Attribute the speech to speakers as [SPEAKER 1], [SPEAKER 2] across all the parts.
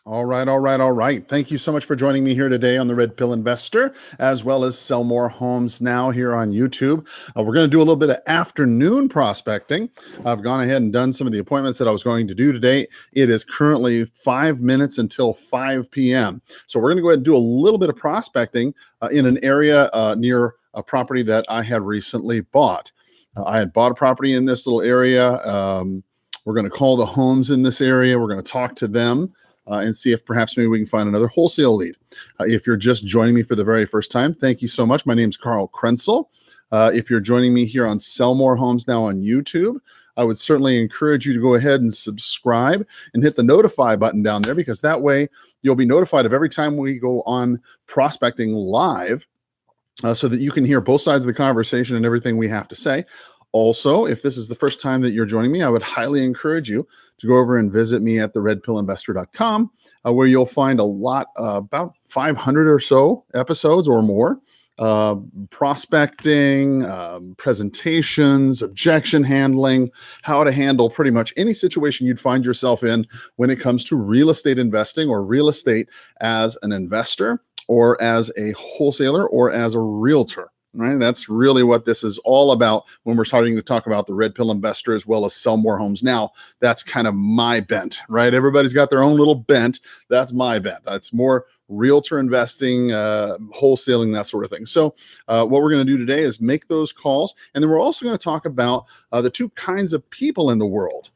[SPEAKER 1] All right, all right, all right. Thank you so much for joining me here today on the Red Pill Investor, as well as Sell More Homes Now here on YouTube. We're going to do a little bit of afternoon prospecting. I've gone ahead and done some of the appointments that I was going to do today. It is currently 5 minutes until 5 p.m. So we're going to go ahead and do a little bit of prospecting in an area near a property that I had recently bought. I had bought a property in this little area. We're going to call the homes in this area. We're going to talk to them. And see if perhaps maybe we can find another wholesale lead. If you're just joining me for the very first time, thank you so much. My name's Carl Krenzel. If you're joining me here on Sell More Homes Now on YouTube, I would certainly encourage you to go ahead and subscribe and hit the notify button down there, because that way you'll be notified of every time we go on prospecting live, so that you can hear both sides of the conversation and everything we have to say. Also, if this is the first time that you're joining me, I would highly encourage you to go over and visit me at theredpillinvestor.com, where you'll find a lot, about 500 or so episodes or more, prospecting, presentations, objection handling, how to handle pretty much any situation you'd find yourself in when it comes to real estate investing or real estate as an investor or as a wholesaler or as a realtor. Right? That's really what this is all about when we're starting to talk about the Red Pill Investor as well as Sell More Homes Now. That's kind of my bent, right? Everybody's got their own little bent. That's my bent. That's more realtor investing, wholesaling, that sort of thing. So what we're going to do today is make those calls. And then we're also going to talk about the two kinds of people in the world.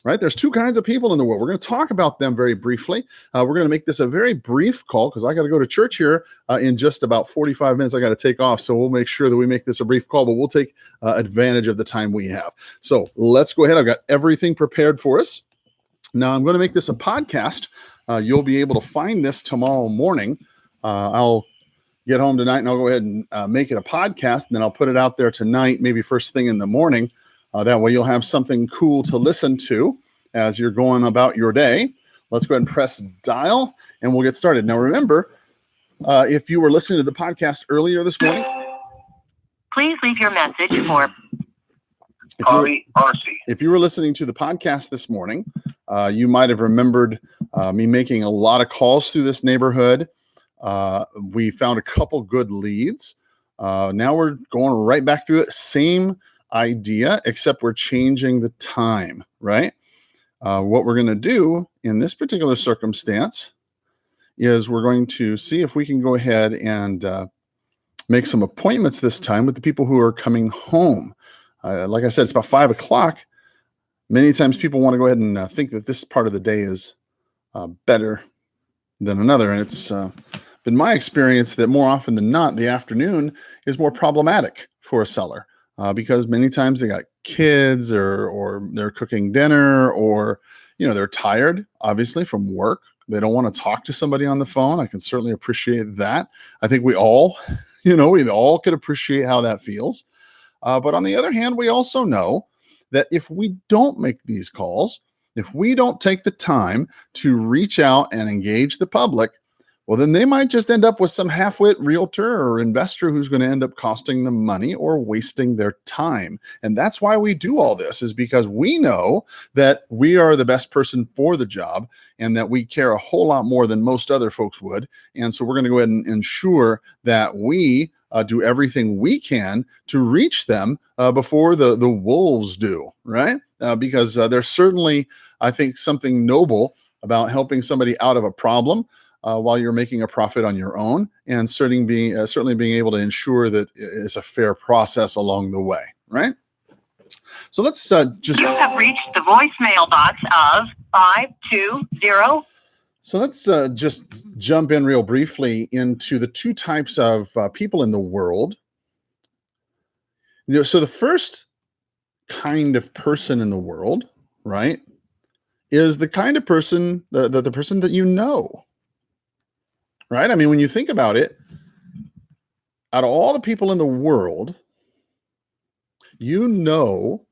[SPEAKER 1] Right? There's two kinds of people in the world. We're going to talk about them very briefly. We're going to make this a very brief call because I got to go to church here in just about 45 minutes. I got to take off. So we'll make sure that we make this a brief call, but we'll take advantage of the time we have. So let's go ahead. I've got everything prepared for us. Now I'm going to make this a podcast. You'll be able to find this tomorrow morning. I'll get home tonight and I'll go ahead and make it a podcast. And then I'll put it out there tonight, maybe first thing in the morning. That way you'll have something cool to listen to as you're going about your day. Let's go ahead and press dial and we'll get started. Now, remember, if you were listening to the podcast earlier this morning,
[SPEAKER 2] please leave your message for
[SPEAKER 1] if you were listening to the podcast this morning, you might have remembered me making a lot of calls through this neighborhood. We found a couple good leads. Now we're going right back through it. Same idea, except we're changing the time, right? What we're going to do in this particular circumstance is we're going to see if we can go ahead and make some appointments this time with the people who are coming home. Like I said, it's about 5 o'clock. Many times people want to go ahead and think that this part of the day is better than another. And it's been my experience that more often than not, the afternoon is more problematic for a seller. Because many times they got kids or they're cooking dinner or, they're tired, obviously, from work. They don't want to talk to somebody on the phone. I can certainly appreciate that. I think we all, we all could appreciate how that feels. But on the other hand, we also know that if we don't make these calls, if we don't take the time to reach out and engage the public, well, then they might just end up with some half-wit realtor or investor who's going to end up costing them money or wasting their time. And that's why we do all this, is because we know that we are the best person for the job and that we care a whole lot more than most other folks would. And so we're going to go ahead and ensure that we do everything we can to reach them before the wolves do, right? Because there's certainly, I think, something noble about helping somebody out of a problem while you're making a profit on your own, and certainly being able to ensure that it's a fair process along the way, right? So let's just...
[SPEAKER 2] You have reached the voicemail box of 520.
[SPEAKER 1] So let's just jump in real briefly into the two types of people in the world. So the first kind of person in the world, right, is the kind of person, the person that you know. Right? I mean, when you think about it, out of all the people in the world, you know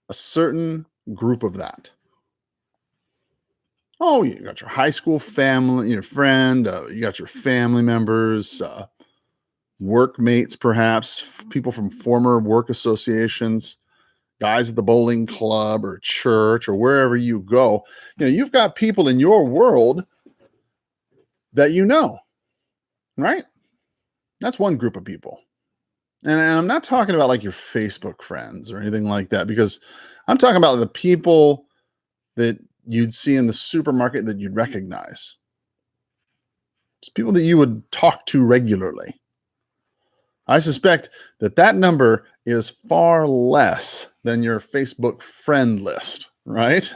[SPEAKER 1] a certain group of that. Oh, you got your high school family, your friend, you got your family members, workmates, perhaps, people from former work associations, guys at the bowling club or church or wherever you go. You've got people in your world that you know, right? That's one group of people. And I'm not talking about like your Facebook friends or anything like that, because I'm talking about the people that you'd see in the supermarket that you'd recognize. It's people that you would talk to regularly. I suspect that that number is far less than your Facebook friend list, right?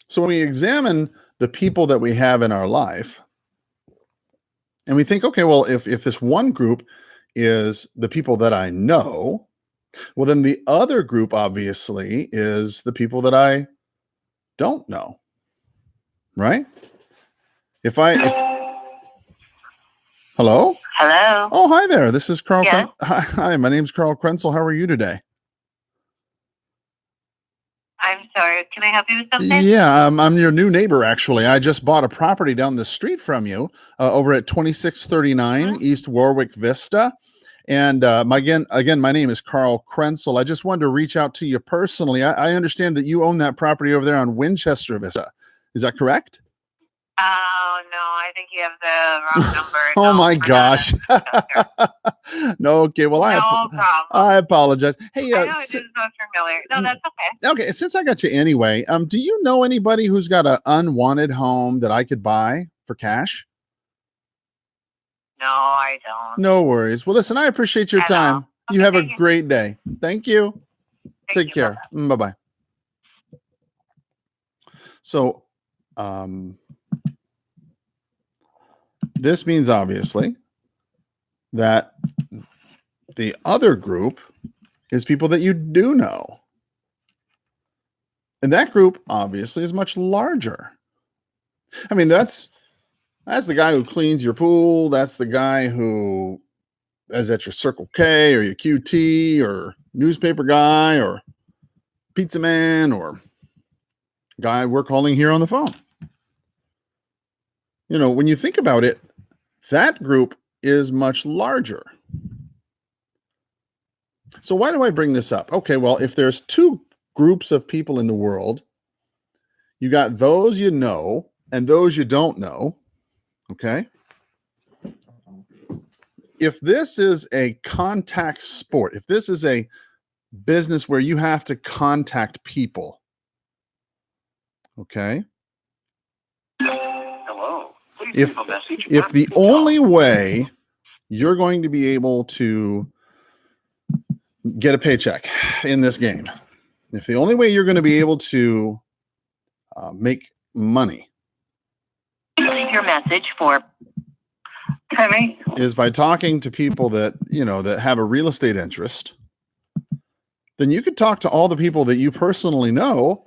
[SPEAKER 1] So when we examine the people that we have in our life, and we think, okay, well, if this one group is the people that I know, well, then the other group obviously is the people that I don't know, right? Hello?
[SPEAKER 2] Hello.
[SPEAKER 1] Oh, hi there. This is Carl.
[SPEAKER 2] Yes.
[SPEAKER 1] Hi, my name's Carl Krenzel. How are you today?
[SPEAKER 2] I'm sorry. Can I help you with something?
[SPEAKER 1] Yeah, I'm your new neighbor, actually. I just bought a property down the street from you over at 2639 East Warwick Vista. And again, my name is Carl Krenzel. I just wanted to reach out to you personally. I understand that you own that property over there on Winchester Vista. Is that correct?
[SPEAKER 2] Oh, no. I think you have the wrong number.
[SPEAKER 1] Oh
[SPEAKER 2] No,
[SPEAKER 1] my
[SPEAKER 2] we're not
[SPEAKER 1] gosh.
[SPEAKER 2] in Winchester.
[SPEAKER 1] No, okay. Well,
[SPEAKER 2] No problem.
[SPEAKER 1] I apologize. Hey,
[SPEAKER 2] I know it doesn't sound familiar. No, that's okay.
[SPEAKER 1] okay, since I got you anyway, do you know anybody who's got an unwanted home that I could buy for cash?
[SPEAKER 2] No, I don't.
[SPEAKER 1] No worries. Well, listen, I appreciate your
[SPEAKER 2] At all.
[SPEAKER 1] time.
[SPEAKER 2] Okay,
[SPEAKER 1] You have a
[SPEAKER 2] thank you.
[SPEAKER 1] great day. Thank you.
[SPEAKER 2] Thank
[SPEAKER 1] Take
[SPEAKER 2] you.
[SPEAKER 1] care.
[SPEAKER 2] Bye-bye.
[SPEAKER 1] Bye-bye. So, this means obviously that the other group is people that you do know. And that group obviously is much larger. I mean, that's the guy who cleans your pool. That's the guy who is at your Circle K or your QT or newspaper guy or pizza man or guy we're calling here on the phone. You know, when you think about it, that group is much larger. So why do I bring this up? Okay, well, if there's two groups of people in the world, you got those you know and those you don't know. Okay. If this is a contact sport, if this is a business where you have to contact people, okay.
[SPEAKER 2] Hello. Please
[SPEAKER 1] If
[SPEAKER 2] leave a message
[SPEAKER 1] if
[SPEAKER 2] after
[SPEAKER 1] the
[SPEAKER 2] the
[SPEAKER 1] only
[SPEAKER 2] tone.
[SPEAKER 1] way you're going to be able to get a paycheck in this game, if the only way you're going to be able to make money
[SPEAKER 2] Leave your message for Henry.
[SPEAKER 1] is by talking to people that, you know, that have a real estate interest, then you could talk to all the people that you personally know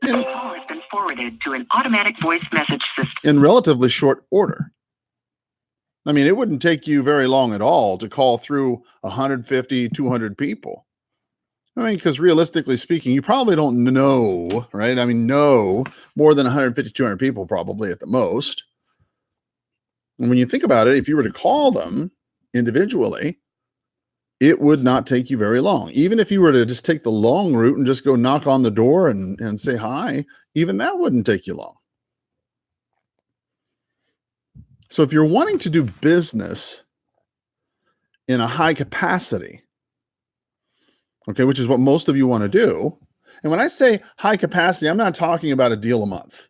[SPEAKER 2] The call has been forwarded to an automatic voice message system.
[SPEAKER 1] in relatively short order. I mean, it wouldn't take you very long at all to call through 150, 200 people. I mean, because realistically speaking, you probably don't know, right? I mean, know more than 150, 200 people probably at the most. And when you think about it, if you were to call them individually, it would not take you very long. Even if you were to just take the long route and just go knock on the door and say hi, even that wouldn't take you long. So if you're wanting to do business in a high capacity, okay, which is what most of you want to do. And when I say high capacity, I'm not talking about a deal a month.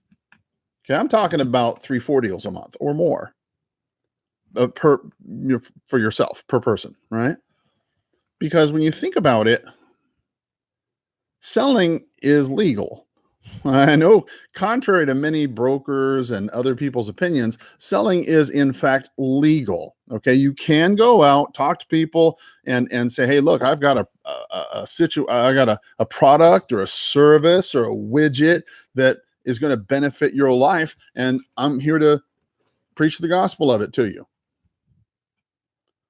[SPEAKER 1] Okay, I'm talking about 3-4 deals a month or more for yourself per person, right? Because when you think about it, selling is legal. I know, contrary to many brokers and other people's opinions, selling is in fact legal. Okay, you can go out, talk to people, and say, "Hey, look, I've got I got a product or a service or a widget that is going to benefit your life, and I'm here to preach the gospel of it to you."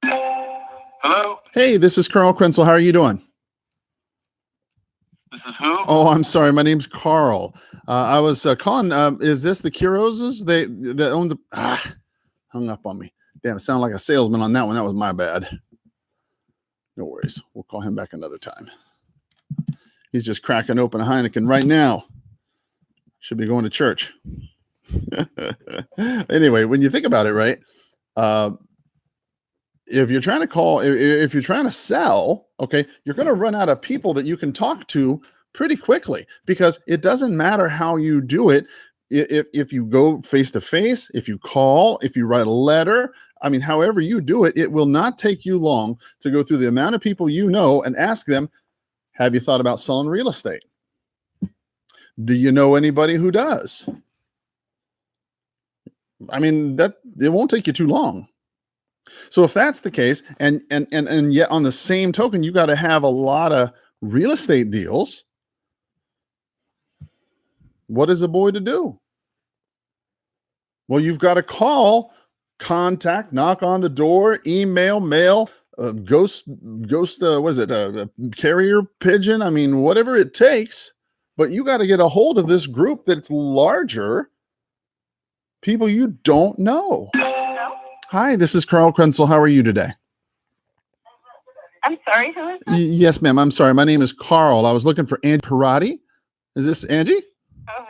[SPEAKER 2] Hello.
[SPEAKER 1] Hey, this is Carl Krenzel. How are you doing?
[SPEAKER 2] This is who?
[SPEAKER 1] Oh, I'm sorry. My name's Carl. I was calling. Is this the Kuroses? They own the. Hung up on me. Damn, it sounded like a salesman on that one. That was my bad. No worries. We'll call him back another time. He's just cracking open a Heineken right now. Should be going to church. Anyway, when you think about it, right? Uh, if you're trying to call, if you're trying to sell, okay, you're going to run out of people that you can talk to pretty quickly, because it doesn't matter how you do it. If you go face to face, if you call, if you write a letter, I mean, however you do it, it will not take you long to go through the amount of people you know and ask them, have you thought about selling real estate? Do you know anybody who does? I mean, that it won't take you too long. So if that's the case, and yet on the same token, you got to have a lot of real estate deals. What is a boy to do? Well, you've got to call, contact, knock on the door, email, mail, ghost, what is it? Carrier pigeon. I mean, whatever it takes, but you got to get a hold of this group that's larger, people you don't know. Hi, this is Carl Krenzel. How are you today?
[SPEAKER 2] I'm sorry, who is this?
[SPEAKER 1] Yes, ma'am. I'm sorry. My name is Carl. I was looking for Angie Parati. Is this Angie?
[SPEAKER 2] Oh,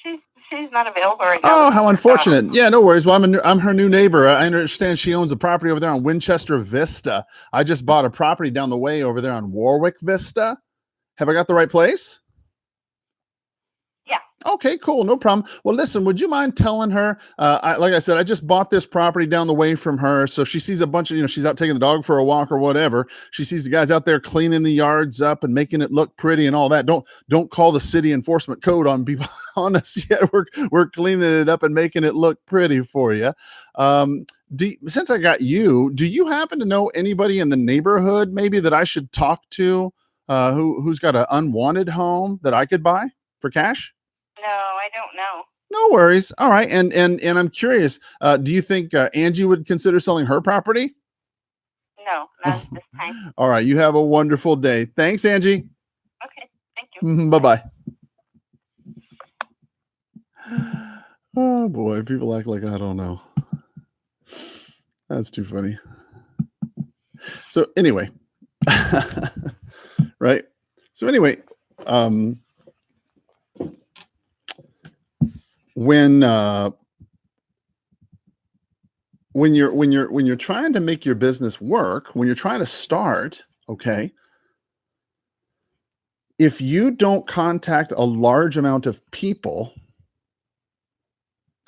[SPEAKER 2] she's not available right now.
[SPEAKER 1] Oh, how unfortunate. Yeah, no worries. Well, I'm her new neighbor. I understand she owns a property over there on Winchester Vista. I just bought a property down the way over there on Warwick Vista. Have I got the right place?
[SPEAKER 2] Yeah.
[SPEAKER 1] Okay, cool. No problem. Well, listen, would you mind telling her, like I said, I just bought this property down the way from her. So if she sees a bunch of, she's out taking the dog for a walk or whatever, she sees the guys out there cleaning the yards up and making it look pretty and all that. Don't call the city enforcement code on people on us yet. We're cleaning it up and making it look pretty for you. Since I got you, do you happen to know anybody in the neighborhood maybe that I should talk to, who's got an unwanted home that I could buy for cash?
[SPEAKER 2] No, I don't know.
[SPEAKER 1] No worries. All right. And I'm curious, do you think Angie would consider selling her property?
[SPEAKER 2] No, not at this time.
[SPEAKER 1] All right. You have a wonderful day. Thanks, Angie.
[SPEAKER 2] Okay, thank you.
[SPEAKER 1] Bye-bye. Oh boy, people act like I don't know. That's too funny. So anyway, right? So anyway, when you're trying to make your business work, when you're trying to start, okay, if you don't contact a large amount of people,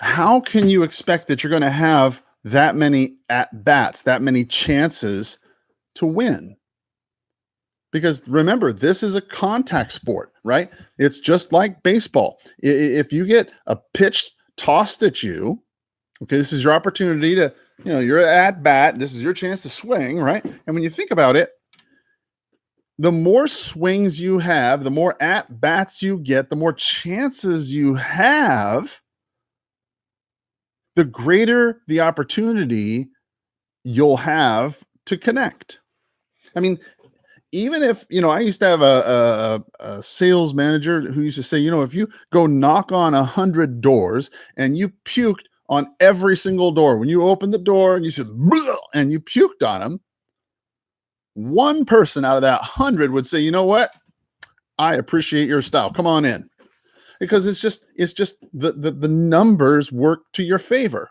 [SPEAKER 1] how can you expect that you're going to have that many at bats, that many chances to win? Because remember, this is a contact sport, right? It's just like baseball. If you get a pitch tossed at you, okay, this is your opportunity to, you're at bat. This is your chance to swing, right? And when you think about it, the more swings you have, the more at bats you get, the more chances you have, the greater the opportunity you'll have to connect. I mean, even if, I used to have a sales manager who used to say, if you go knock on 100 doors and you puked on every single door, when you opened the door and you said, and you puked on them, one person out of that 100 would say, you know what? I appreciate your style. Come on in. Because it's just the numbers work to your favor.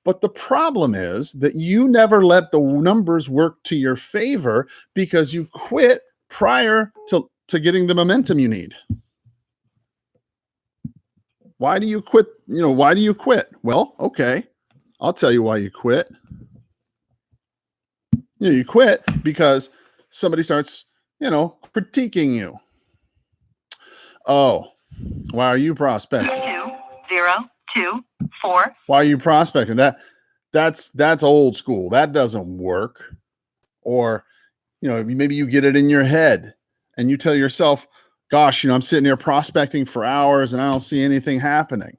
[SPEAKER 1] But the problem is that you never let the numbers work to your favor because you quit prior to getting the momentum you need. Why do you quit? Why do you quit? Well, okay, I'll tell you why you quit. You quit because somebody starts, critiquing you. Oh, why are you prospecting?
[SPEAKER 2] 2024.
[SPEAKER 1] Why are you prospecting? That's old school. That doesn't work. Or, maybe you get it in your head and you tell yourself, gosh, I'm sitting here prospecting for hours and I don't see anything happening.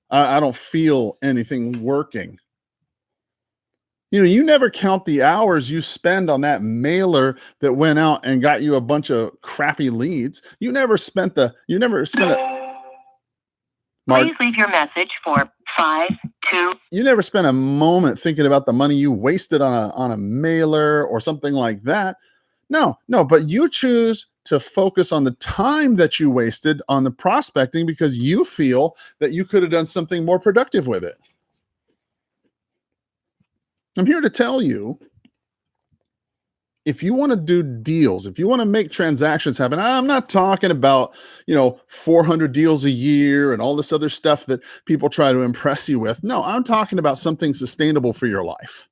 [SPEAKER 1] I don't feel anything working. You never count the hours you spend on that mailer that went out and got you a bunch of crappy leads. You never spent it.
[SPEAKER 2] Please leave your message for 52.
[SPEAKER 1] You never spent a moment thinking about the money you wasted on a mailer or something like that. No, but you choose to focus on the time that you wasted on the prospecting because you feel that you could have done something more productive with it. I'm here to tell you, if you want to do deals, if you want to make transactions happen, I'm not talking about, 400 deals a year and all this other stuff that people try to impress you with. No, I'm talking about something sustainable for your life,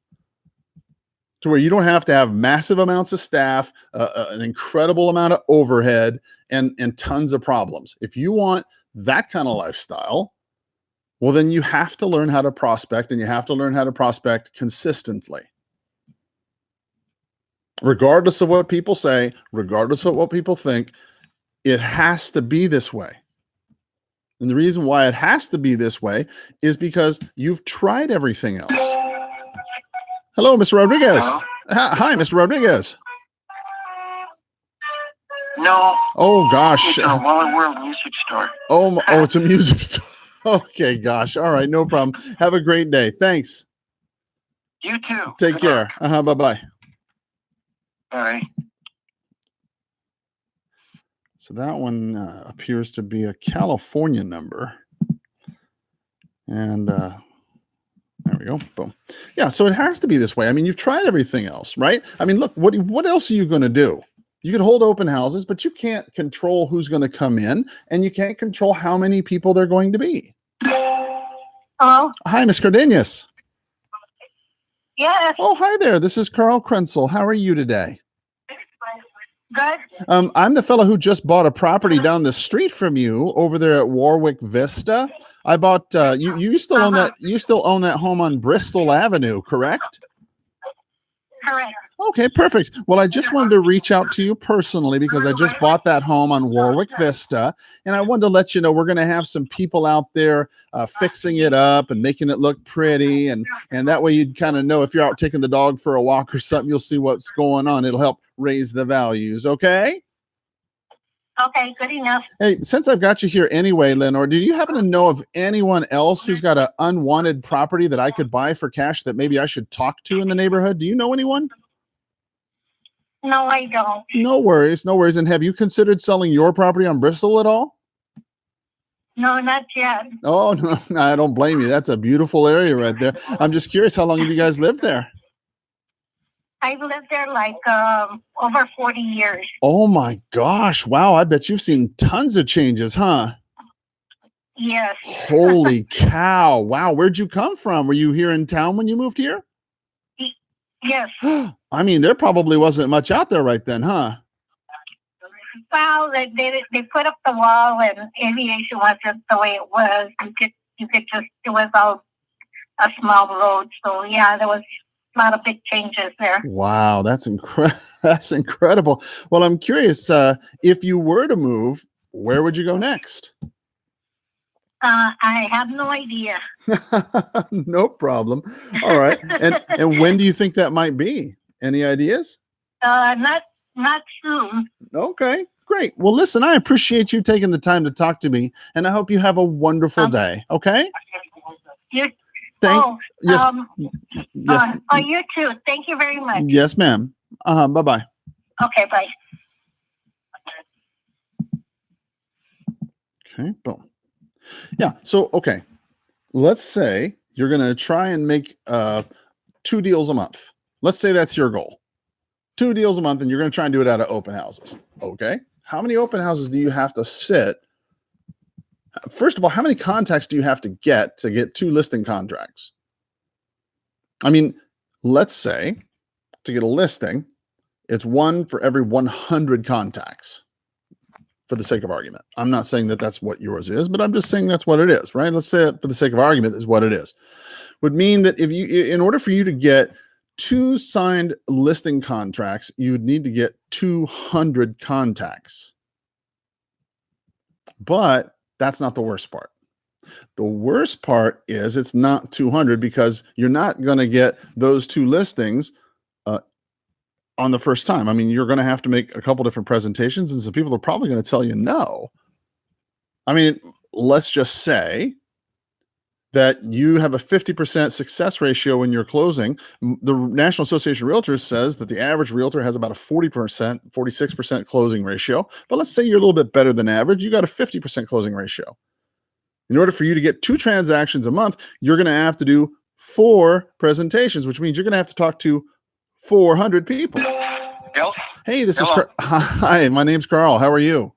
[SPEAKER 1] to where you don't have to have massive amounts of staff, an incredible amount of overhead, and tons of problems. If you want that kind of lifestyle, well, then you have to learn how to prospect, and you have to learn how to prospect consistently. Regardless of what people say, regardless of what people think, it has to be this way. And the reason why it has to be this way is because you've tried everything else. Hello, Mr. Rodriguez.
[SPEAKER 3] Hello?
[SPEAKER 1] Hi, Mr. Rodriguez.
[SPEAKER 3] No,
[SPEAKER 1] Oh, gosh.
[SPEAKER 3] it's a Wallet World music store.
[SPEAKER 1] Oh, it's a music store. Okay, gosh. All right, no problem. Have a great day. Thanks.
[SPEAKER 3] You too.
[SPEAKER 1] Take
[SPEAKER 3] Good
[SPEAKER 1] care.
[SPEAKER 3] luck.
[SPEAKER 1] Bye-bye.
[SPEAKER 3] All right.
[SPEAKER 1] So that one appears to be a California number. And there we go. Boom. Yeah, so it has to be this way. I mean, you've tried everything else, right? I mean, look, what else are you going to do? You can hold open houses, but you can't control who's going to come in, and you can't control how many people they're going to be.
[SPEAKER 2] Hello?
[SPEAKER 1] Hi, Miss Cardenas.
[SPEAKER 2] Yes.
[SPEAKER 1] Oh, hi there. This is Carl Krenzel. How are you today?
[SPEAKER 2] Good.
[SPEAKER 1] I'm the fellow who just bought a property down the street from you over there at Warwick Vista. I bought you still own that home on Bristol Avenue, correct?
[SPEAKER 2] Correct.
[SPEAKER 1] Okay, perfect. Well, I just wanted to reach out to you personally because I just bought that home on Warwick Vista, and I wanted to let you know we're going to have some people out there fixing it up and making it look pretty, and that way you'd kind of know if you're out taking the dog for a walk or something, you'll see what's going on. It'll help raise the values, okay?
[SPEAKER 2] Okay, good enough.
[SPEAKER 1] Hey, since I've got you here anyway, Lenore, do you happen to know of anyone else who's got an unwanted property that I could buy for cash that maybe I should talk to in the neighborhood? Do you know anyone?
[SPEAKER 2] No, I don't.
[SPEAKER 1] No worries, no worries. And have you considered selling your property on Bristol at all?
[SPEAKER 2] No, not yet.
[SPEAKER 1] Oh, no, I don't blame you. That's a beautiful area right there. I'm just curious, how long have you guys lived there?
[SPEAKER 2] I've lived there like over 40 years.
[SPEAKER 1] Oh my gosh. Wow. I bet you've seen tons of changes, huh?
[SPEAKER 2] Yes.
[SPEAKER 1] Holy cow. Wow. Where'd you come from? Were you here in town when you moved here?
[SPEAKER 2] Yes.
[SPEAKER 1] I mean, there probably wasn't much out there right then, huh?
[SPEAKER 2] Well, they put up the wall, and aviation was just the way it was. You could just, it was all a small road. So yeah, there was a lot of big changes there.
[SPEAKER 1] Wow, that's that's incredible. Well, I'm curious, if you were to move, where would you go next?
[SPEAKER 2] I have no idea.
[SPEAKER 1] No problem. All right. And when do you think that might be? Any ideas?
[SPEAKER 2] Not soon.
[SPEAKER 1] Okay, great. Well, listen, I appreciate you taking the time to talk to me, and I hope you have a wonderful day. Okay?
[SPEAKER 2] You.
[SPEAKER 1] Yes. Yes.
[SPEAKER 2] You too. Thank you very much.
[SPEAKER 1] Yes, ma'am. Bye-bye.
[SPEAKER 2] Okay, bye.
[SPEAKER 1] Okay, boom. Yeah, so, okay. Let's say you're going to try and make 2 deals a month. Let's say that's your goal. 2 deals a month, and you're going to try and do it out of open houses. Okay. How many open houses do you have to sit? First of all, how many contacts do you have to get 2 listing contracts? I mean, let's say to get a listing, it's 1 for every 100 contacts, for the sake of argument. I'm not saying that that's what yours is, but I'm just saying that's what it is, right? Let's say it for the sake of argument is what it is. Would mean that in order for you to get 2 signed listing contracts, you would need to get 200 contacts. But that's not the worst part. The worst part is it's not 200, because you're not going to get those 2 listings on the first time. I mean, you're going to have to make a couple different presentations, and some people are probably going to tell you no. I mean, let's just say that you have a 50% success ratio in your closing. The National Association of Realtors says that the average realtor has about a 40%, 46% closing ratio. But let's say you're a little bit better than average. You got a 50% closing ratio. In order for you to get 2 transactions a month, you're going to have to do 4 presentations, which means you're going to have to talk to 400 people.
[SPEAKER 3] Yep.
[SPEAKER 1] Hey, this
[SPEAKER 3] Hello.
[SPEAKER 1] is Hi, my name's Carl. How are you?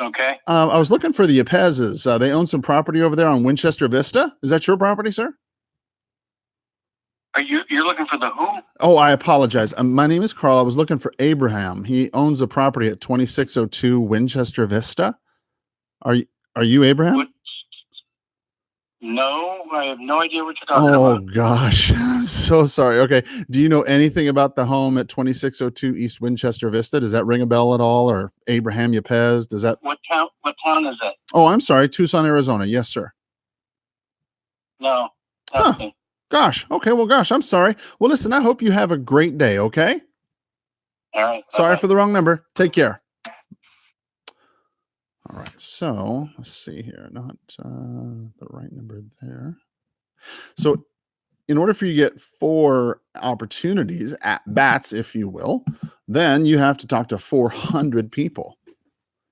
[SPEAKER 3] Okay.
[SPEAKER 1] I was looking for the Yepez's. They own some property over there on Winchester Vista. Is that your property, sir?
[SPEAKER 3] You're looking for the who?
[SPEAKER 1] Oh, I apologize. My name is Carl. I was looking for Abraham. He owns a property at 2602 Winchester Vista. Are you Abraham?
[SPEAKER 3] What? No, I have no idea what you're talking
[SPEAKER 1] Oh
[SPEAKER 3] about.
[SPEAKER 1] gosh, I'm so sorry. Okay, do you know anything about the home at 2602 East Winchester Vista? Does that ring a bell at all? Or Abraham Yepez? Does that?
[SPEAKER 3] What town is it?
[SPEAKER 1] Oh, I'm sorry, Tucson, Arizona. Yes, sir.
[SPEAKER 3] No.
[SPEAKER 1] Huh.
[SPEAKER 3] Nothing.
[SPEAKER 1] Gosh. Okay. Well, gosh, I'm sorry. Well, listen, I hope you have a great day. Okay.
[SPEAKER 3] All right.
[SPEAKER 1] Sorry
[SPEAKER 3] bye-bye.
[SPEAKER 1] for the wrong number. Take care. All right. So let's see here. Not the right number there. So in order for you to get 4 opportunities at bats, if you will, then you have to talk to 400 people.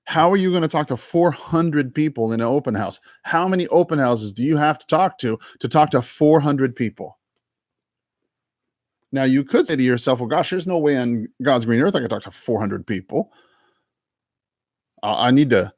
[SPEAKER 1] How are you going to talk to 400 people in an open house? How many open houses do you have to talk to 400 people? Now, you could say to yourself, well, gosh, there's no way on God's green earth I can talk to 400 people. I need to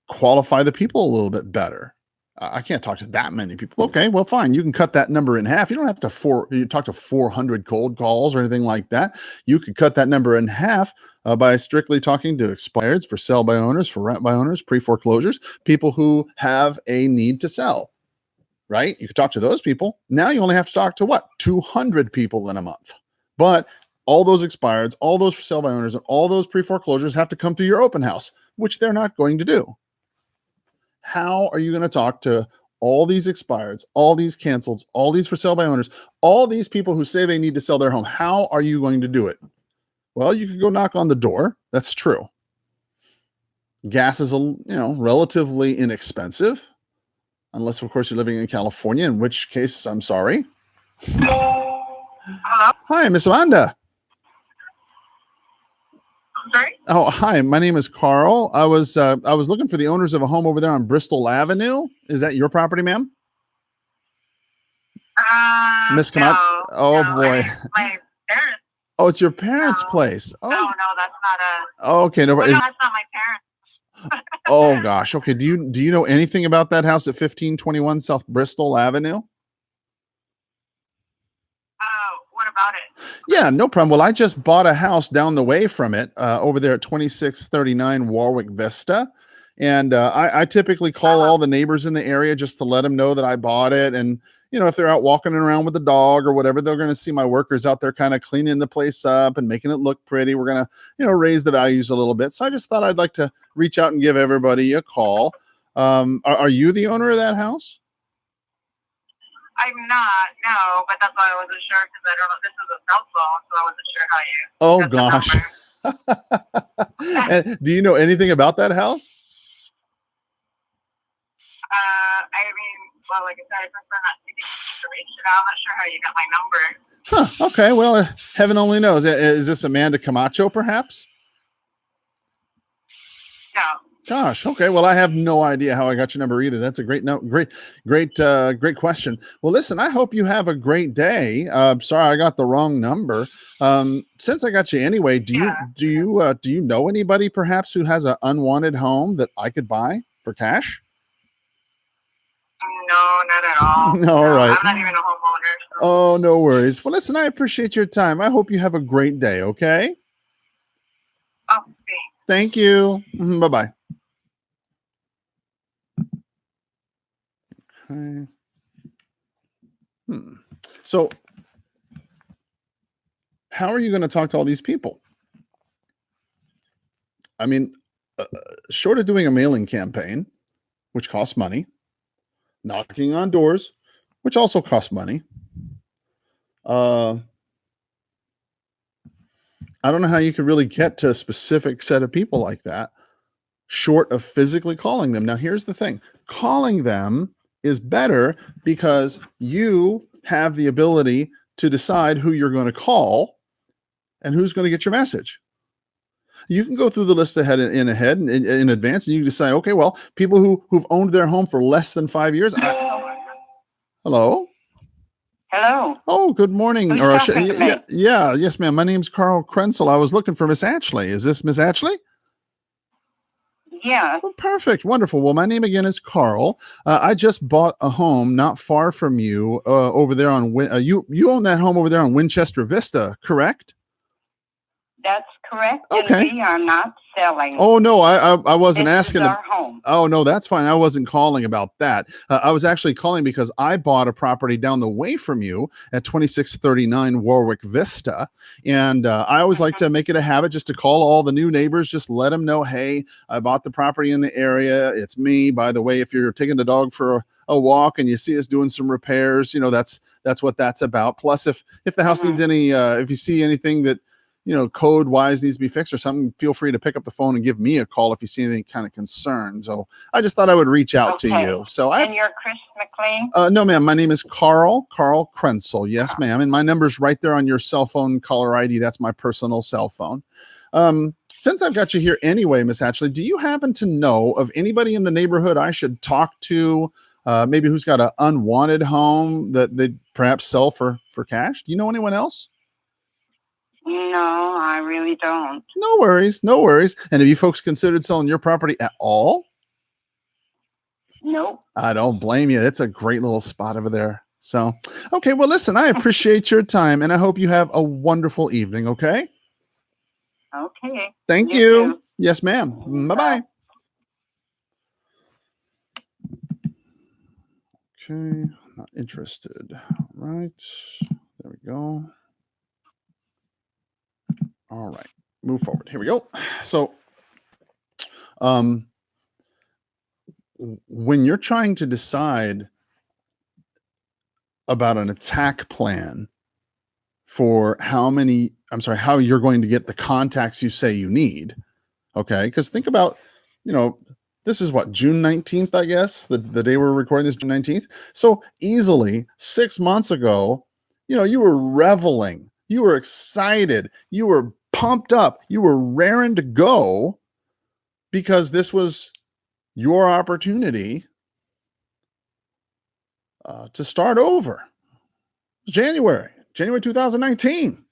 [SPEAKER 1] qualify the people a little bit better. I can't talk to that many people. Okay, well, fine. You can cut that number in half. You don't have to talk to 400 cold calls or anything like that. You could cut that number in half by strictly talking to expireds, for sell by owners, for rent by owners, pre-foreclosures, people who have a need to sell, right? You could talk to those people. Now you only have to talk to what? 200 people in a month. But all those expireds, all those for sale by owners, and all those pre-foreclosures have to come through your open house, which they're not going to do. How are you going to talk to all these expireds, all these canceleds, all these for sale by owners, all these people who say they need to sell their home? How are you going to do it? Well, you could go knock on the door. That's true. Gas is relatively inexpensive, unless of course you're living in California, in which case I'm sorry.
[SPEAKER 2] Hello?
[SPEAKER 1] Hi, Miss Amanda.
[SPEAKER 2] Sorry?
[SPEAKER 1] Oh, hi. My name is Carl. I was looking for the owners of a home over there on Bristol Avenue. Is that your property, ma'am? Miss Kamat?
[SPEAKER 2] No,
[SPEAKER 1] Oh
[SPEAKER 2] no,
[SPEAKER 1] boy.
[SPEAKER 2] My parents.
[SPEAKER 1] Oh, it's your parents'
[SPEAKER 2] No.
[SPEAKER 1] place. Oh,
[SPEAKER 2] No, that's not
[SPEAKER 1] okay. No,
[SPEAKER 2] well,
[SPEAKER 1] is,
[SPEAKER 2] no, that's not my parents.
[SPEAKER 1] oh gosh. Okay. Do you know anything about that house at 1521 South Bristol Avenue?
[SPEAKER 2] What about it?
[SPEAKER 1] Yeah, no problem. Well, I just bought a house down the way from it over there at 2639 Warwick Vista. And I typically call all the neighbors in the area just to let them know that I bought it. And, if they're out walking around with the dog or whatever, they're going to see my workers out there kind of cleaning the place up and making it look pretty. We're going to, raise the values a little bit. So I just thought I'd like to reach out and give everybody a call. Are you the owner of that house?
[SPEAKER 2] I'm not, no, but that's why I wasn't sure because I don't know. This is a cell phone, so I wasn't sure how you.
[SPEAKER 1] Oh
[SPEAKER 2] got the
[SPEAKER 1] gosh.
[SPEAKER 2] number.
[SPEAKER 1] And do you know anything about that house?
[SPEAKER 2] I mean, well, like I said, I prefer not to give information out. I'm not sure how you got my number.
[SPEAKER 1] Huh. Okay. Well, heaven only knows. Is this Amanda Camacho, perhaps?
[SPEAKER 2] No.
[SPEAKER 1] Gosh. Okay. Well, I have no idea how I got your number either. That's a great note. Great question. Well, listen, I hope you have a great day. Sorry, I got the wrong number. Since I got you anyway, do you know anybody perhaps who has an unwanted home that I could buy for cash?
[SPEAKER 2] No, not at all.
[SPEAKER 1] All right.
[SPEAKER 2] I'm not even a homeowner. So.
[SPEAKER 1] Oh, no worries. Well, listen, I appreciate your time. I hope you have a great day. Okay.
[SPEAKER 2] Oh,
[SPEAKER 1] thank you. Bye-bye. Okay. So how are you going to talk to all these people? I mean, short of doing a mailing campaign, which costs money, knocking on doors, which also costs money. I don't know how you could really get to a specific set of people like that. short of physically calling them. Now, here's the thing. Calling them is better because you have the ability to decide who you're going to call and who's going to get your message. You can go through the list ahead in advance, and you can decide, okay, well, people who've owned their home for less than 5 years. Hello?
[SPEAKER 4] Hello.
[SPEAKER 1] Oh, good morning.
[SPEAKER 4] Who's
[SPEAKER 1] Or
[SPEAKER 4] talking to me?
[SPEAKER 1] yes, ma'am. My name's Carl Krenzel. I was looking for Miss Ashley. Is this Miss Ashley?
[SPEAKER 4] Yeah,
[SPEAKER 1] Oh, perfect. Wonderful. Well, my name again is Carl. I just bought a home not far from you over there on you own that home over there on Winchester Vista, correct?
[SPEAKER 4] that's correct.
[SPEAKER 1] Okay.
[SPEAKER 4] And we are not selling.
[SPEAKER 1] Oh, no, I wasn't
[SPEAKER 4] this
[SPEAKER 1] asking.
[SPEAKER 4] is our home.
[SPEAKER 1] Oh, no, that's fine. I wasn't calling about that. I was actually calling because I bought a property down the way from you at 2639 Warwick Vista. And I always like to make it a habit just to call all the new neighbors, just let them know, hey, I bought the property in the area. It's me. By the way, if you're taking the dog for a walk and you see us doing some repairs, that's what that's about. Plus, if the house needs any, if you see anything that, code wise needs to be fixed or something, feel free to pick up the phone and give me a call if you see any kind of concern. So I just thought I would reach out to you. So
[SPEAKER 4] And you're Chris McLean?
[SPEAKER 1] No, ma'am. My name is Carl Krenzel. Yes, ma'am. And my number's right there on your cell phone caller ID. That's my personal cell phone. Since I've got you here anyway, Miss Ashley, do you happen to know of anybody in the neighborhood I should talk to? Maybe who's got an unwanted home that they'd perhaps sell for cash? Do you know anyone else?
[SPEAKER 4] No, I really don't.
[SPEAKER 1] No worries. No worries. And have you folks considered selling your property at all?
[SPEAKER 4] Nope.
[SPEAKER 1] I don't blame you. It's a great little spot over there. So, okay. Well, listen, I appreciate your time and I hope you have a wonderful evening. Okay.
[SPEAKER 4] Okay.
[SPEAKER 1] Thank
[SPEAKER 4] You
[SPEAKER 1] you.
[SPEAKER 4] too.
[SPEAKER 1] Yes, ma'am. Bye-bye. Okay. Not interested. All right. There we go. All right. Move forward. Here we go. So, when you're trying to decide about an attack plan for how you're going to get the contacts you say you need. Okay. Because think about, this is what, June 19th, I guess, the day we're recording this, June 19th. So easily 6 months ago, you were reveling, you were excited, you were pumped up, you were raring to go because this was your opportunity to start over. January 2019.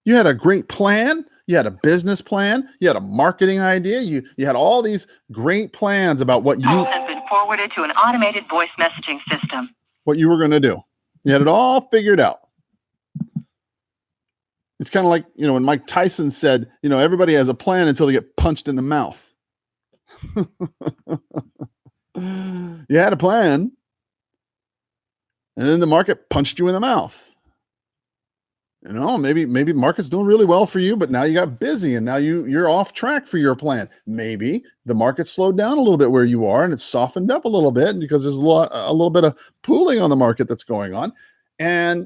[SPEAKER 1] You had a great plan. You had a business plan. You had a marketing idea. You had all these great plans about what
[SPEAKER 5] has been forwarded to an automated voice messaging system.
[SPEAKER 1] What you were going to do. You had it all figured out. It's kind of like, when Mike Tyson said, everybody has a plan until they get punched in the mouth. You had a plan, and then the market punched you in the mouth. Maybe market's doing really well for you, but now you got busy and now you're off track for your plan. Maybe the market slowed down a little bit where you are and it's softened up a little bit because there's a little bit of pooling on the market that's going on. And,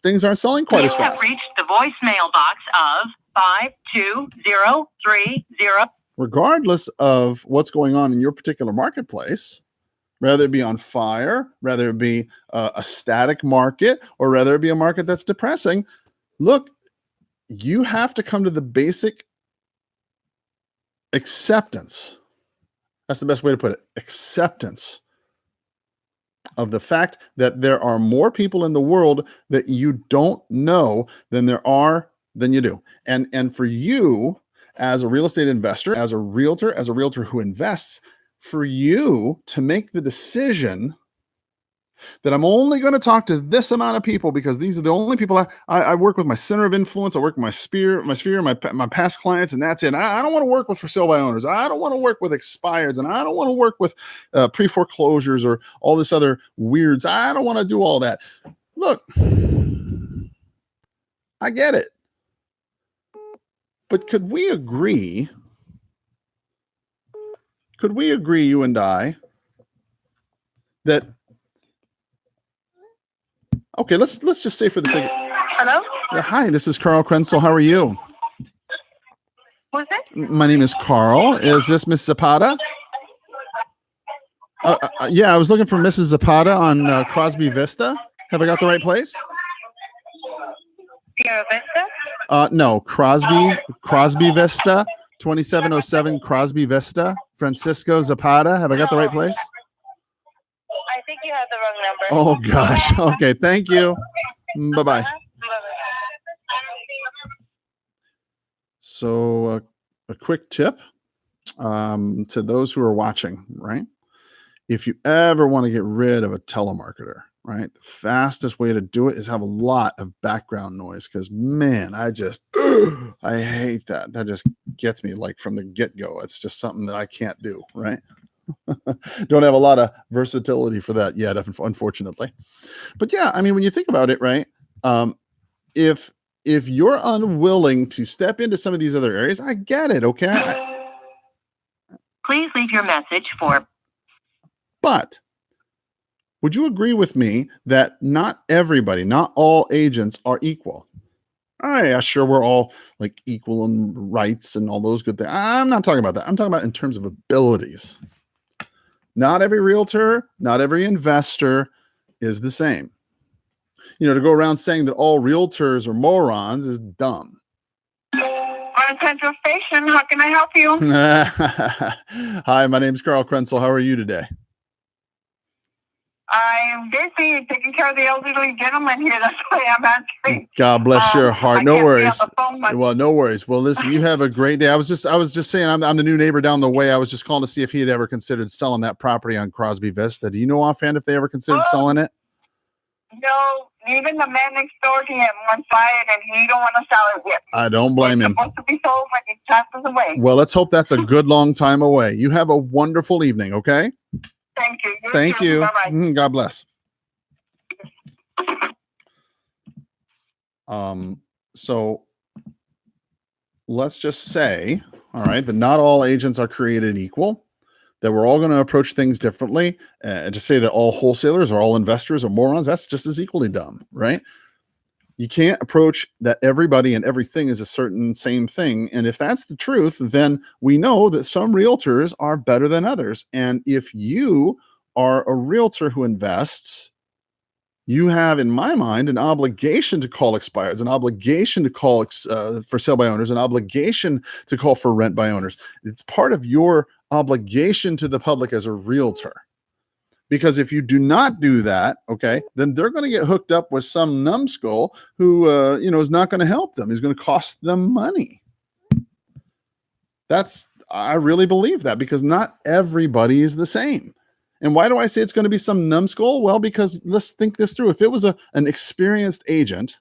[SPEAKER 1] things aren't selling quite as fast.
[SPEAKER 5] You have reached the voicemail box of 52030.
[SPEAKER 1] Regardless of what's going on in your particular marketplace, rather it be on fire, rather it be a static market, or rather it be a market that's depressing, look, you have to come to the basic acceptance. That's the best way to put it. Acceptance of the fact that there are more people in the world that you don't know than you do. And for you as a real estate investor, as a realtor who invests, for you to make the decision that I'm only going to talk to this amount of people because these are the only people I work with, my center of influence. I work with my sphere, my past clients, and that's it. I don't want to work with for sale by owners. I don't want to work with expireds, and I don't want to work with pre-foreclosures or all this other weirds. I don't want to do all that. Look, I get it. But could we agree, you and I, that, okay, let's just say for the sake of,
[SPEAKER 4] Hello?
[SPEAKER 1] yeah, hi, this is Carl Krenzel. How are you?
[SPEAKER 4] Who's it?
[SPEAKER 1] My name is Carl. Is this Miss Zapata? Yeah, I was looking for Mrs. Zapata on Crosby Vista. Have I got the right place?
[SPEAKER 4] Sierra Vista?
[SPEAKER 1] No, Crosby Vista, 2707 Crosby Vista, Francisco Zapata. Have I got the right place?
[SPEAKER 4] I think you have the wrong number.
[SPEAKER 1] Oh, gosh. Okay, thank you. Bye-bye. So a quick tip to those who are watching, right? If you ever want to get rid of a telemarketer, right, the fastest way to do it is have a lot of background noise because, man, I hate that. That just gets me like from the get-go. It's just something that I can't do, right? Don't have a lot of versatility for that yet, unfortunately. But yeah, I mean, when you think about it, right, if you're unwilling to step into some of these other areas, I get it, okay?
[SPEAKER 5] Please leave your message for.
[SPEAKER 1] But would you agree with me that not everybody, not all agents are equal? Oh, yeah, sure, we're all like equal in rights and all those good things. I'm not talking about that. I'm talking about in terms of abilities. Not every realtor, not every investor is the same. You know, to go around saying that all realtors are morons is dumb.
[SPEAKER 4] On Central Station, how can I help you?
[SPEAKER 1] Hi, my name's Carl Krenzel. How are you today?
[SPEAKER 4] I'm busy taking care of the elderly gentleman here. That's why I'm answering.
[SPEAKER 1] God bless your heart. No worries.
[SPEAKER 4] Well,
[SPEAKER 1] No worries. Well, listen, you have a great day. I was just saying, I'm the new neighbor down the way. I was just calling to see if he had ever considered selling that property on Crosby Vista. Do you know offhand if they ever considered selling it?
[SPEAKER 4] no, even the man next door to him wants to buy it, and he don't want to sell it yet.
[SPEAKER 1] I don't blame him.
[SPEAKER 4] It's supposed to be sold when he passes away.
[SPEAKER 1] Well, let's hope that's a good long time away. You have a wonderful evening, okay?
[SPEAKER 4] Thank you.
[SPEAKER 1] Thank you.
[SPEAKER 4] Bye-bye.
[SPEAKER 1] God bless. So let's just say, all right, that not all agents are created equal, that we're all going to approach things differently. And to say that all wholesalers or all investors are morons, that's just as equally dumb, right? You can't approach that everybody and everything is a certain same thing. And if that's the truth, then we know that some realtors are better than others. And if you are a realtor who invests, you have, in my mind, an obligation to call expireds, an obligation to call for sale by owners, an obligation to call for rent by owners. It's part of your obligation to the public as a realtor. Because if you do not do that, okay, then they're going to get hooked up with some numbskull who, is not going to help them. Is going to cost them money. I really believe that because not everybody is the same. And why do I say it's going to be some numbskull? Well, because let's think this through. If it was an experienced agent,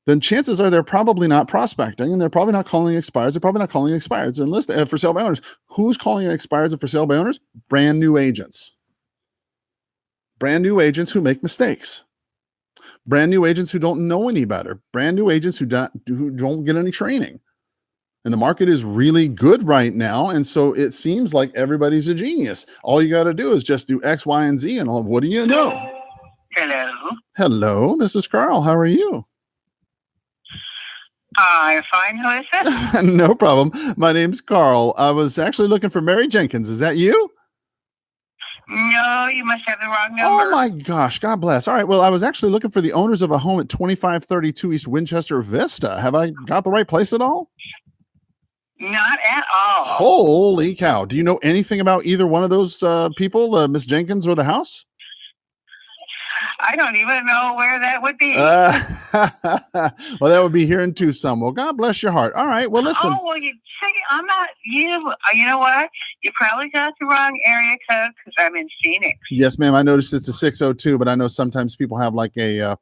[SPEAKER 1] then chances are they're probably not prospecting and they're probably not calling expires. They're probably not calling expires and for sale by owners. Who's calling expires and for sale by owners? Brand new agents. Brand new agents who make mistakes. Brand new agents who don't know any better. Brand new agents who don't get any training. And the market is really good right now. And so it seems like everybody's a genius. All you got to do is just do X, Y, and Z. And what do you know?
[SPEAKER 3] Hello.
[SPEAKER 1] Hello, this is Carl. How are you?
[SPEAKER 4] I'm fine. Who is it?
[SPEAKER 1] No problem. My name's Carl. I was actually looking for Mary Jenkins. Is that you?
[SPEAKER 4] No, you must have the wrong number.
[SPEAKER 1] Oh my gosh. God bless. All right. Well, I was actually looking for the owners of a home at 2532 East Winchester Vista. Have I got the right place at all?
[SPEAKER 4] Not at all.
[SPEAKER 1] Holy cow. Do you know anything about either one of those people, Miss Jenkins or the house?
[SPEAKER 4] I don't even know where that would be.
[SPEAKER 1] Well, that would be here in Tucson. Well, God bless your heart. All right. Well, listen.
[SPEAKER 4] Oh, well, you see, I'm not you. You know what? You probably got the wrong area code because I'm in Phoenix.
[SPEAKER 1] Yes, ma'am. I noticed it's a 602, but I know sometimes people have like an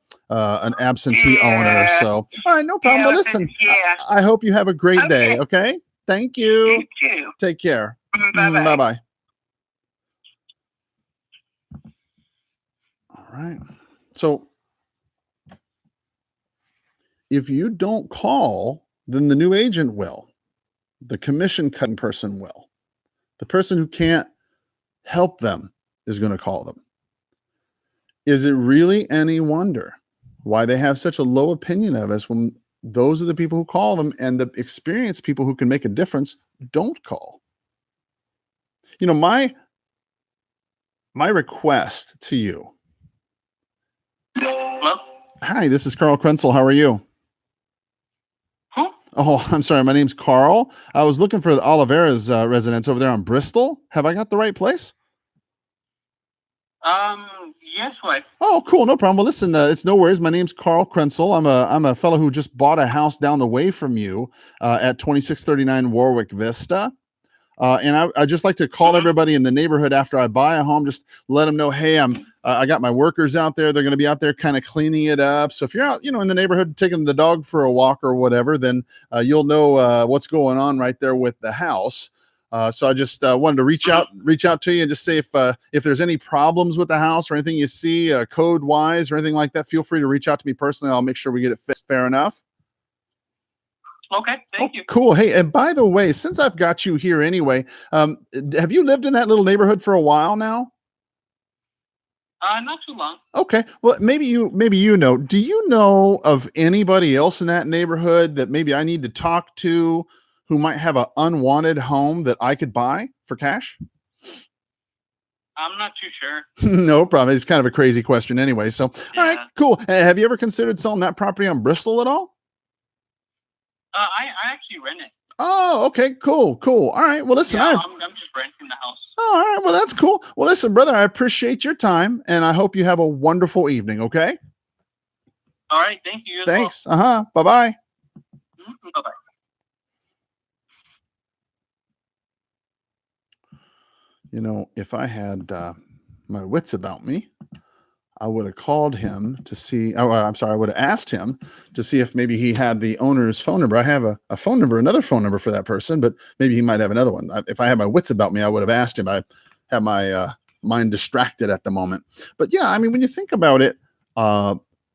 [SPEAKER 1] absentee owner. So, all right, no problem.
[SPEAKER 4] Yeah,
[SPEAKER 1] Well, listen,
[SPEAKER 4] yeah.
[SPEAKER 1] I hope you have a great day. Okay. Thank you.
[SPEAKER 4] You too.
[SPEAKER 1] Take care.
[SPEAKER 4] Bye-bye.
[SPEAKER 1] Bye-bye. All right. So if you don't call, then the new agent will. The commission cutting person will. The person who can't help them is going to call them. Is it really any wonder why they have such a low opinion of us when those are the people who call them, and the experienced people who can make a difference don't call. You know, my request to you.
[SPEAKER 3] Hello?
[SPEAKER 1] Hi, this is Carl Krenzel. How are you?
[SPEAKER 3] Who?
[SPEAKER 1] Oh, I'm sorry. My name's Carl. I was looking for the Oliveira's residence over there on Bristol. Have I got the right place?
[SPEAKER 3] Yes, what?
[SPEAKER 1] Oh, cool. No problem. Well, listen, it's no worries. My name's Carl Krenzel. I'm a fellow who just bought a house down the way from you at 2639 Warwick Vista. And I just like to call everybody in the neighborhood after I buy a home, just let them know, hey, I got my workers out there. They're going to be out there kind of cleaning it up. So if you're out, in the neighborhood taking the dog for a walk or whatever, then you'll know what's going on right there with the house. So I just wanted to reach out to you and just say if there's any problems with the house or anything you see code wise or anything like that, feel free to reach out to me personally. I'll make sure we get it fixed fair enough.
[SPEAKER 3] Okay, thank you.
[SPEAKER 1] Cool. Hey, and by the way, since I've got you here anyway, have you lived in that little neighborhood for a while now?
[SPEAKER 3] Not too long.
[SPEAKER 1] Okay. Well, maybe you know. Do you know of anybody else in that neighborhood that maybe I need to talk to who might have an unwanted home that I could buy for cash?
[SPEAKER 3] I'm not too sure.
[SPEAKER 1] No problem. It's kind of a crazy question anyway. So, all right, cool. Have you ever considered selling that property on Bristol at all?
[SPEAKER 3] I actually rent it.
[SPEAKER 1] Oh, okay, cool. All right. Well, listen,
[SPEAKER 3] I'm just renting the house.
[SPEAKER 1] Oh, all right. Well, that's cool. Well, listen, brother, I appreciate your time, and I hope you have a wonderful evening. Okay.
[SPEAKER 3] All right, thank you.
[SPEAKER 1] Thanks. Bye bye.
[SPEAKER 3] Bye bye.
[SPEAKER 1] If I had my wits about me, I would have called him to see. Oh, I'm sorry. I would have asked him to see if maybe he had the owner's phone number. I have a phone number, another phone number for that person, but maybe he might have another one. If I had my wits about me, I would have asked him. I have my mind distracted at the moment. But yeah, I mean, when you think about it,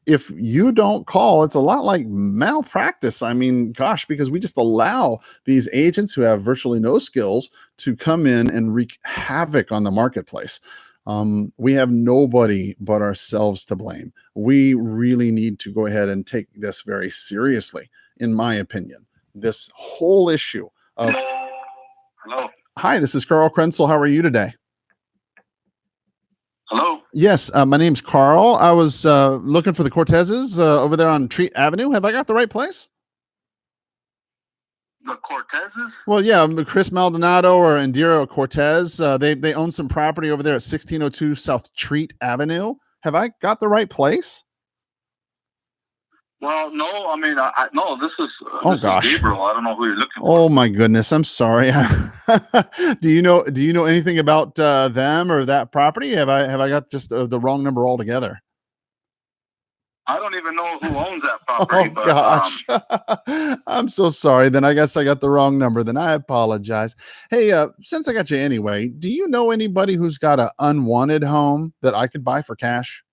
[SPEAKER 1] if you don't call, it's a lot like malpractice. I mean, gosh, because we just allow these agents who have virtually no skills to come in and wreak havoc on the marketplace. We have nobody but ourselves to blame. We really need to go ahead and take this very seriously, in my opinion. This whole issue of.
[SPEAKER 3] Hello.
[SPEAKER 1] Hi, this is Carl Krenzel. How are you today?
[SPEAKER 3] Hello.
[SPEAKER 1] Yes, my name's Carl. I was looking for the Cortezes over there on Treat Avenue. Have I got the right place?
[SPEAKER 3] The Cortezes?
[SPEAKER 1] Well, yeah, Chris Maldonado or Indira Cortez. They own some property over there at 1602 South Treat Avenue. Have I got the right place?
[SPEAKER 3] Well, no. I mean, no. This is
[SPEAKER 1] gosh,
[SPEAKER 3] Gabriel. I don't know who you're looking for.
[SPEAKER 1] Oh my goodness, I'm sorry. Do you know anything about them or that property? Have I got just the wrong number altogether?
[SPEAKER 3] I don't even know who owns that property.
[SPEAKER 1] Oh gosh, I'm so sorry. Then I guess I got the wrong number. Then I apologize. Hey, since I got you anyway, do you know anybody who's got an unwanted home that I could buy for cash?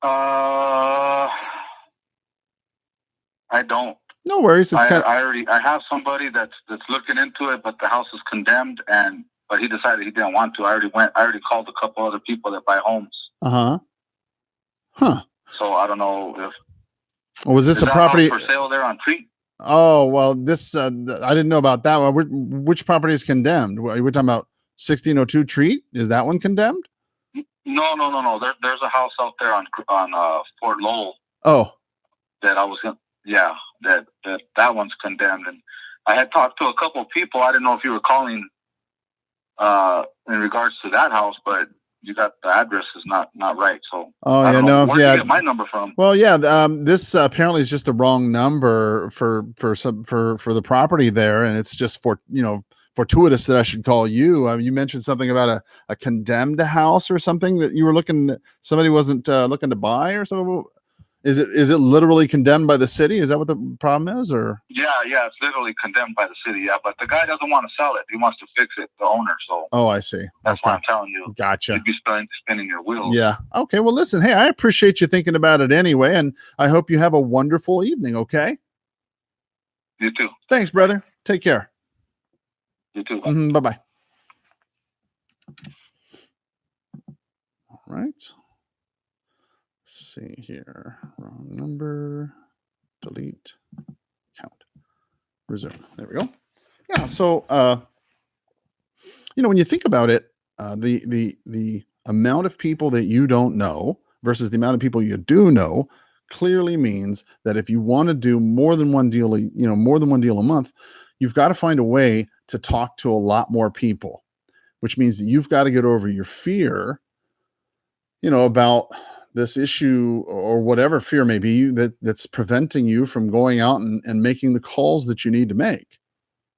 [SPEAKER 3] I don't.
[SPEAKER 1] No worries.
[SPEAKER 3] I have somebody that's looking into it, but the house is condemned, but he decided he didn't want to. I already called a couple other people that buy homes.
[SPEAKER 1] Huh.
[SPEAKER 3] So I don't know if.
[SPEAKER 1] Was this a property
[SPEAKER 3] for sale there on Treat?
[SPEAKER 1] Oh well, this I didn't know about that one. Which property is condemned? We're talking about 1602 Treat. Is that one condemned?
[SPEAKER 3] No. There's a house out there on Fort Lowell.
[SPEAKER 1] Oh.
[SPEAKER 3] That I was gonna. Yeah, that one's condemned, and I had talked to a couple of people. I didn't know if you were calling in regards to that house, but you got the address is not right. So
[SPEAKER 1] where did you
[SPEAKER 3] get my number from?
[SPEAKER 1] Well, yeah, this apparently is just the wrong number for the property there, and it's just fortuitous that I should call you. You mentioned something about a condemned house or something that you were somebody wasn't looking to buy or something. Is it literally condemned by the city? Is that what the problem is, or?
[SPEAKER 3] Yeah, it's literally condemned by the city. Yeah, but the guy doesn't want to sell it. He wants to fix it, the owner. So.
[SPEAKER 1] Oh, I see.
[SPEAKER 3] That's why I'm telling you.
[SPEAKER 1] Gotcha.
[SPEAKER 3] You'd be spinning your wheels.
[SPEAKER 1] Yeah. Okay. Well, listen. Hey, I appreciate you thinking about it anyway, and I hope you have a wonderful evening. Okay.
[SPEAKER 3] You too.
[SPEAKER 1] Thanks, brother. Take care.
[SPEAKER 3] You too.
[SPEAKER 1] Bye bye. All right. see here. Wrong number. Delete. Count. Resume. There we go. Yeah. So, when you think about it, the amount of people that you don't know versus the amount of people you do know clearly means that if you want to do more than one deal, more than one deal a month, you've got to find a way to talk to a lot more people, which means that you've got to get over your fear, about this issue or whatever fear may be that's preventing you from going out and making the calls that you need to make.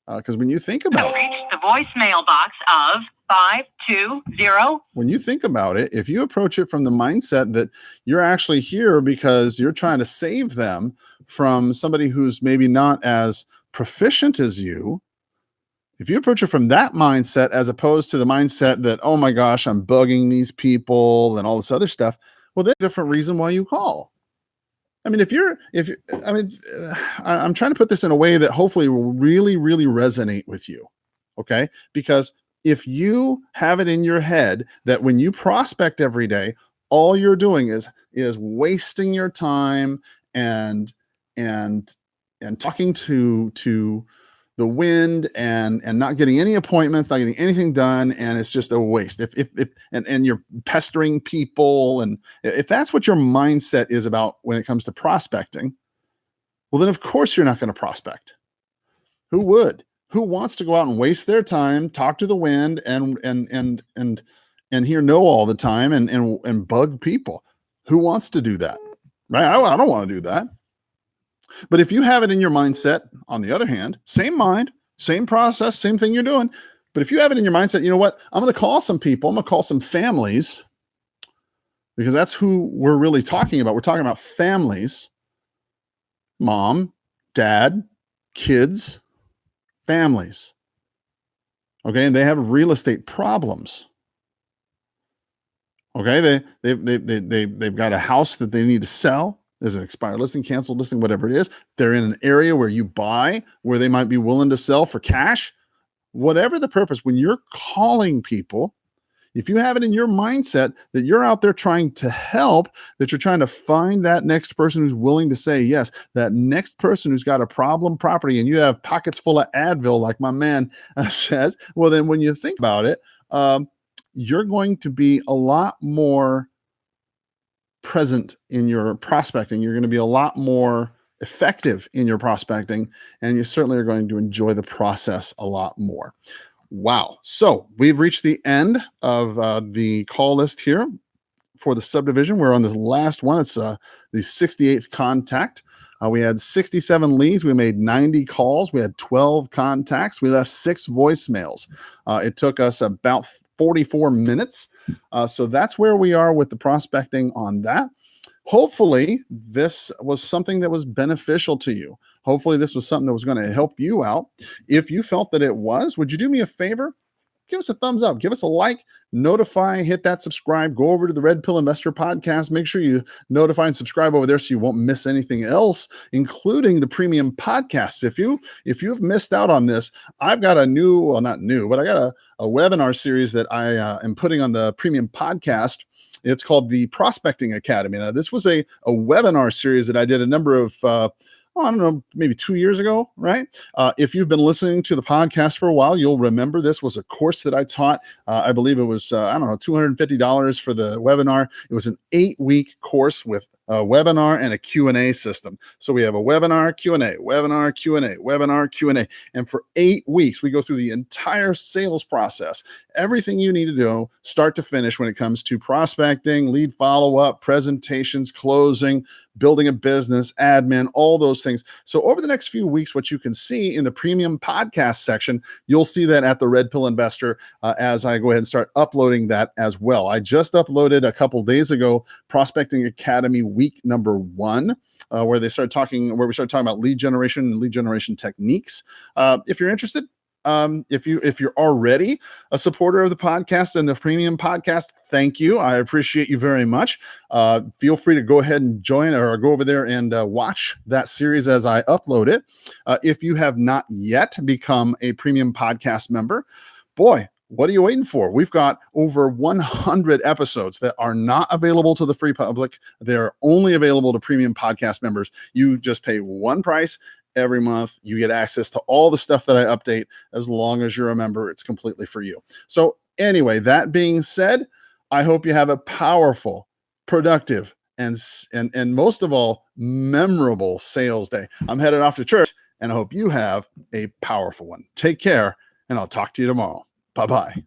[SPEAKER 1] Because when you think about
[SPEAKER 5] reach the voicemail box of 520.
[SPEAKER 1] When you think about it, if you approach it from the mindset that you're actually here because you're trying to save them from somebody who's maybe not as proficient as you, if you approach it from that mindset as opposed to the mindset that, oh my gosh, I'm bugging these people and all this other stuff, well, there's a different reason why you call. I mean, I'm trying to put this in a way that hopefully will really, really resonate with you. Okay. Because if you have it in your head that when you prospect every day, all you're doing is wasting your time and talking to the wind and not getting any appointments, not getting anything done, and it's just a waste. And you're pestering people, and if that's what your mindset is about when it comes to prospecting, well, then of course you're not going to prospect. Who would? Who wants to go out and waste their time, talk to the wind, and hear no all the time and bug people? Who wants to do that? Right? I don't want to do that. But if you have it in your mindset, on the other hand, same mind, same process, same thing you're doing. But if you have it in your mindset, you know what? I'm going to call some people. I'm going to call some families, because that's who we're really talking about. We're talking about families, mom, dad, kids, families. Okay. And they have real estate problems. Okay. They've got a house that they need to sell. There's an expired listing, canceled listing, whatever it is. They're in an area where you buy, where they might be willing to sell for cash. Whatever the purpose, when you're calling people, if you have it in your mindset that you're out there trying to help, that you're trying to find that next person who's willing to say yes, that next person who's got a problem property, and you have pockets full of Advil, like my man says, well, then when you think about it, you're going to be a lot more present in your prospecting. You're going to be a lot more effective in your prospecting, and you certainly are going to enjoy the process a lot more. Wow. So we've reached the end of the call list here for the subdivision. We're on this last one. It's the 68th contact. We had 67 leads. We made 90 calls. We had 12 contacts. We left 6 voicemails. It took us about 44 minutes. So that's where we are with the prospecting on that. Hopefully this was something that was beneficial to you. Hopefully this was something that was going to help you out. If you felt that it was, would you do me a favor? Give us a thumbs up, give us a like, notify, hit that subscribe, go over to the Red Pill Investor podcast. Make sure you notify and subscribe over there so you won't miss anything else, including the premium podcasts. If you've missed out on this, I've got a new, well, not new, but I got a webinar series that I am putting on the premium podcast. It's called the Prospecting Academy. Now, this was a webinar series that I did a number of I don't know, maybe 2 years ago, right? If you've been listening to the podcast for a while, you'll remember this was a course that I taught. I believe it was, $250 for the webinar. It was an 8-week course with a webinar and a Q&A system. So we have a webinar, Q&A, webinar, Q&A, webinar, Q&A. And for 8 weeks, we go through the entire sales process, everything you need to do, start to finish, when it comes to prospecting, lead follow-up, presentations, closing, building a business, admin, all those things. So over the next few weeks, what you can see in the premium podcast section, you'll see that at the Red Pill Investor as I go ahead and start uploading that as well. I just uploaded a couple days ago, Prospecting Academy week number 1, where we started talking about lead generation and lead generation techniques. If you're interested, if you're already a supporter of the podcast and the premium podcast, thank you. I appreciate you very much. Feel free to go ahead and join or go over there and watch that series as I upload it. If you have not yet become a premium podcast member, boy, what are you waiting for? We've got over 100 episodes that are not available to the free public. They're only available to premium podcast members. You just pay one price every month. You get access to all the stuff that I update. As long as you're a member, it's completely for you. So anyway, that being said, I hope you have a powerful, productive, and most of all, memorable sales day. I'm headed off to church, and I hope you have a powerful one. Take care, and I'll talk to you tomorrow. Bye-bye.